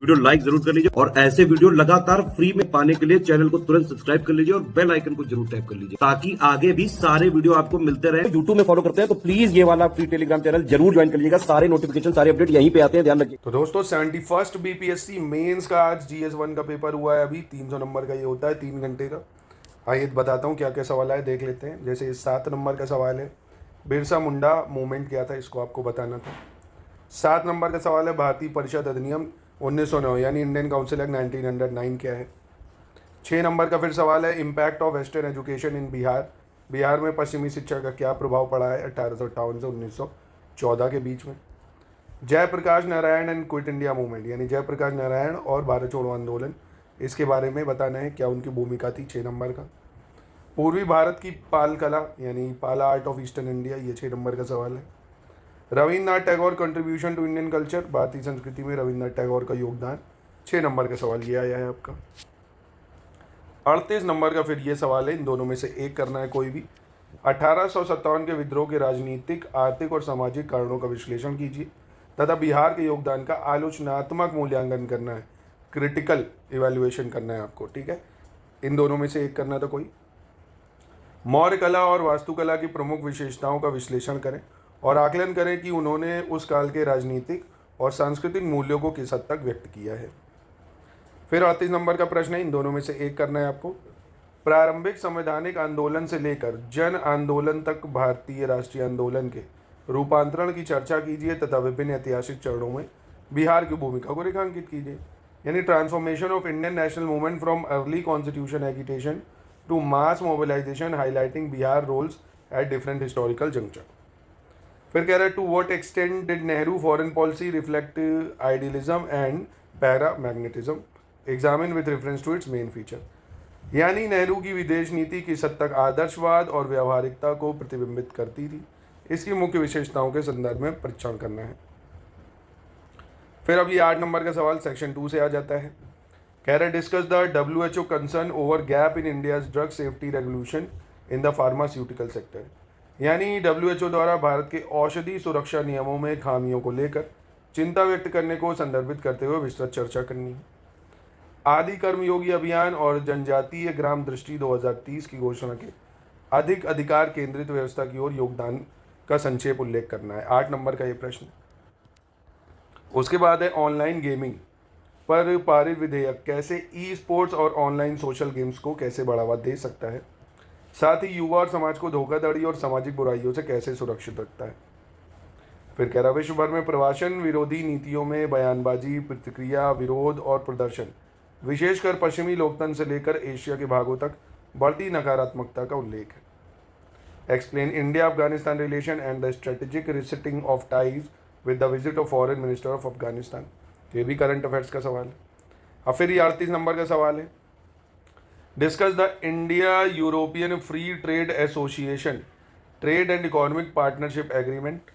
Video like जरूर कर लीजिए और ऐसे वीडियो लगातार फ्री में पाने के लिए चैनल को तुरंत सब्सक्राइब कर लीजिए और बेल आइकन को जरूर टैप कर लीजिए ताकि आगे भी सारे वीडियो आपको मिलते रहे। यूट्यूब में फॉलो करते हैं तो प्लीज ये वाला फ्री टेलीग्राम चैनल जरूर ज्वाइन कर लीजिएगा। सारे नोटिफिकेशन सारे अपडेट यहीं पे आते हैं, ध्यान रखिए। तो दोस्तों 71st BPSC मेंस का आज GS1 का पेपर हुआ है। अभी 300 नंबर का ये होता है, 3 घंटे का। आइए बताता हूँ क्या क्या सवाल है, देख लेते हैं। जैसे 7 नंबर का सवाल है, बिरसा मुंडा मूवमेंट क्या था, इसको आपको बताना था। 7 नंबर का सवाल है, भारतीय परिषद अधिनियम 1909 यानी इंडियन काउंसिल एक्ट 1909 क्या है। 6 नंबर का फिर सवाल है, impact of western education in Bihar, Bihar में पश्चिमी शिक्षा का क्या प्रभाव पड़ा है 1858 से 1914 के बीच में। Jayaprakash Narayan and quit India movement यानी जयप्रकाश नारायण और भारत छोड़ो आंदोलन, इसके बारे में बताना है, क्या उनकी भूमिका थी। 6 नंबर का पूर्वी भारत की पाल कला यानी पाला आर्ट ऑफ ईस्टर्न इंडिया, ये 6 नंबर का सवाल है। Rabindranath Tagore contribution to Indian culture, भारतीय संस्कृति में रविन्द्रनाथ टैगोर का योगदान, 6 नंबर का सवाल ये आया है आपका। 38 नंबर का फिर ये सवाल है, इन दोनों में से एक करना है कोई भी। 1857 के विद्रोह के राजनीतिक, आर्थिक और सामाजिक कारणों का विश्लेषण कीजिए तथा बिहार के योगदान का आलोचनात्मक मूल्यांकन करना है, क्रिटिकल इवैल्यूएशन करना है आपको, ठीक है। इन दोनों में से एक करना था कोई। मौर्य कला और वास्तुकला की प्रमुख विशेषताओं का विश्लेषण करें और आकलन करें कि उन्होंने उस काल के राजनीतिक और सांस्कृतिक मूल्यों को किस हद तक व्यक्त किया है। फिर 38 नंबर का प्रश्न है, इन दोनों में से एक करना है आपको। प्रारंभिक संवैधानिक आंदोलन से लेकर जन आंदोलन तक भारतीय राष्ट्रीय आंदोलन के रूपांतरण की चर्चा कीजिए तथा विभिन्न ऐतिहासिक चरणों में बिहार की भूमिका को रेखांकित कीजिए। यानी transformation of Indian national movement from early constitution agitation to mass mobilisation, highlighting Bihar roles at different historical juncture. फिर कह रहा है, to what extent did Nehru foreign policy reflect idealism and pragmatism, examine with reference to its main feature. यानी नेहरू की विदेश नीति किस हद तक आदर्शवाद और व्यावहारिकता को प्रतिबिंबित करती थी, इसकी मुख्य विशेषताओं के संदर्भ में परीक्षण करना है। फिर अब ये 8 नंबर का सवाल सेक्शन 2 से आ जाता है। कह रहे, discuss the WHO concern over gap in India's drug safety regulation in the pharmaceutical sector. यानी WHO द्वारा भारत के औषधि सुरक्षा नियमों में खामियों को लेकर चिंता व्यक्त करने को संदर्भित करते हुए विस्तृत चर्चा करनी है। आदि कर्मयोगी अभियान और जनजातीय ग्राम दृष्टि 2030 की घोषणा के अधिक अधिकार केंद्रित व्यवस्था की ओर योगदान का संक्षेप उल्लेख करना है। 8 नंबर का ये प्रश्न। उसके बाद है, ऑनलाइन गेमिंग पर पारित विधेयक कैसे ई स्पोर्ट्स और ऑनलाइन सोशल गेम्स को कैसे बढ़ावा दे सकता है, साथ ही युवा और समाज को धोखाधड़ी और सामाजिक बुराइयों से कैसे सुरक्षित रखता है। फिर कह रहा, विश्व भर में प्रवासन विरोधी नीतियों में बयानबाजी, प्रतिक्रिया, विरोध और प्रदर्शन, विशेषकर पश्चिमी लोकतंत्र से लेकर एशिया के भागों तक बढ़ती नकारात्मकता का उल्लेख है। Explain India Afghanistan relation and the strategic resetting of ties with the visit of foreign minister of Afghanistan, ये भी करंट अफेयर्स का सवाल है। अब फिर ये 38 नंबर का सवाल है, discuss the India European free trade association trade and economic partnership agreement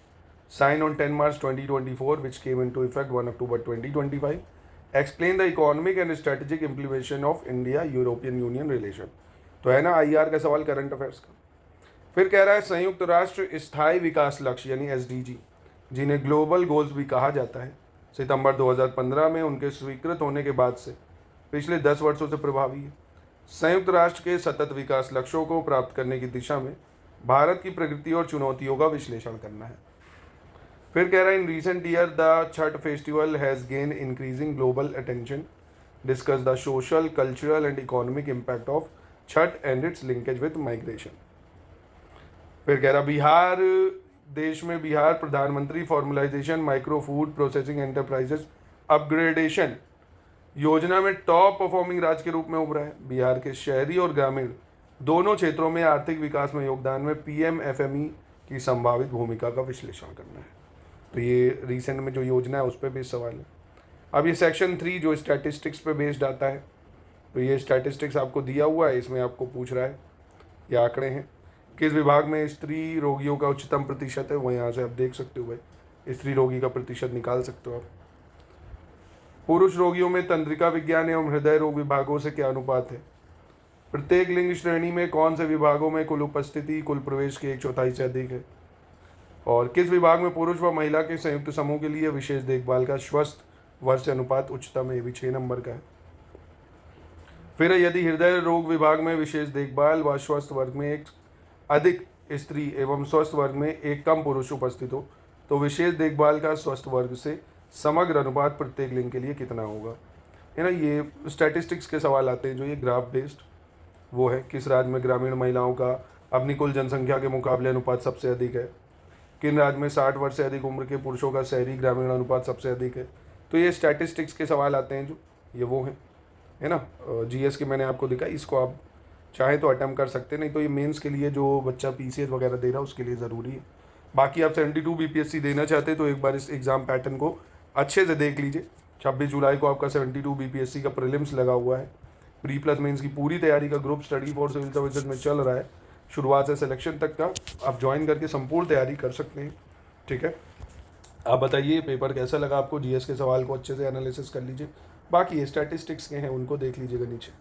sign on 10 March 2024 which came into effect 1 October 2025। Explain the economic and strategic implementation of India European union relation. तो है ना IR का सवाल current affairs का। फिर कह रहा है, संयुक्त राष्ट्र स्थायी विकास लक्ष्य यानी SDG, जिन्हें ग्लोबल गोल्स भी कहा जाता है, सितंबर 2015 में उनके स्वीकृत होने के बाद से पिछले 10 वर्षों से प्रभावी है। संयुक्त राष्ट्र के सतत विकास लक्ष्यों को प्राप्त करने की दिशा में भारत की प्रगति और चुनौतियों का विश्लेषण करना है। फिर कह रहा है, in recent year the Chhath festival has gain increasing global attention, discuss the social, cultural and economic impact of Chhath and it's linkage with migration. फिर कह रहा, बिहार देश में बिहार प्रधानमंत्री formalisation micro food processing enterprises upgradation योजना में टॉप परफॉर्मिंग राज्य के रूप में उभरा है। बिहार के शहरी और ग्रामीण दोनों क्षेत्रों में आर्थिक विकास में योगदान में PMFME की संभावित भूमिका का विश्लेषण करना है। तो ये रिसेंट में जो योजना है उस पर भी सवाल है। अब ये सेक्शन 3 जो स्टैटिस्टिक्स पे बेस्ड आता है, तो ये स्टैटिस्टिक्स आपको दिया हुआ है, इसमें आपको पूछ रहा है, ये आंकड़े हैं, किस विभाग में स्त्री रोगियों का उच्चतम प्रतिशत है, वो यहाँ से आप देख सकते हो भाई, स्त्री रोगी का प्रतिशत निकाल सकते हो आप। पुरुष रोगियों में तंत्रिका विज्ञान एवं हृदय रोग विभागों से क्या अनुपात है। प्रत्येक लिंग श्रेणी में कौन से विभागों में कुल उपस्थिति कुल प्रवेश के 1/4 से अधिक है, और किस विभाग में पुरुष व महिला के संयुक्त समूह के लिए विशेष देखभाल का स्वस्थ वर्ष अनुपात उच्चतम है, ये भी 6 नंबर का है। फिर यदि हृदय रोग विभाग में विशेष देखभाल व स्वस्थ वर्ग में एक अधिक स्त्री एवं स्वस्थ वर्ग में एक कम पुरुष उपस्थित हो तो विशेष देखभाल का स्वस्थ वर्ग से समग्र अनुपात प्रत्येक लिंग के लिए कितना होगा, है ना। ये स्टैटिस्टिक्स के सवाल आते हैं जो ये ग्राफ बेस्ड वो है। किस राज्य में ग्रामीण महिलाओं का अपनी कुल जनसंख्या के मुकाबले अनुपात सबसे अधिक है, किन राज्य में 60 वर्ष से अधिक उम्र के पुरुषों का शहरी ग्रामीण अनुपात सबसे अधिक है। तो ये स्टैटिस्टिक्स के सवाल आते हैं जो ये वो है ना। जीएस के मैंने आपको दिखा, इसको आप चाहे तो अटेम्प्ट कर सकते हैं, नहीं तो ये मेंस के लिए जो बच्चा पीसीएस वगैरह दे रहा है उसके लिए ज़रूरी है। बाकी आप 72 बीपीएससी देना चाहते हैं तो एक बार इस एग्ज़ाम पैटर्न को अच्छे से देख लीजिए। 26 जुलाई को आपका 72 बीपीएससी का प्रीलिम्स लगा हुआ है। प्री प्लस मेंस की पूरी तैयारी का group study for civil services में चल रहा है, शुरुआत से सिलेक्शन तक का आप ज्वाइन करके संपूर्ण तैयारी कर सकते हैं। ठीक है, आप बताइए पेपर कैसा लगा आपको। जीएस के सवाल को अच्छे से एनालिसिस कर लीजिए, बाकी ये स्टैटिस्टिक्स के हैं उनको देख लीजिएगा नीचे।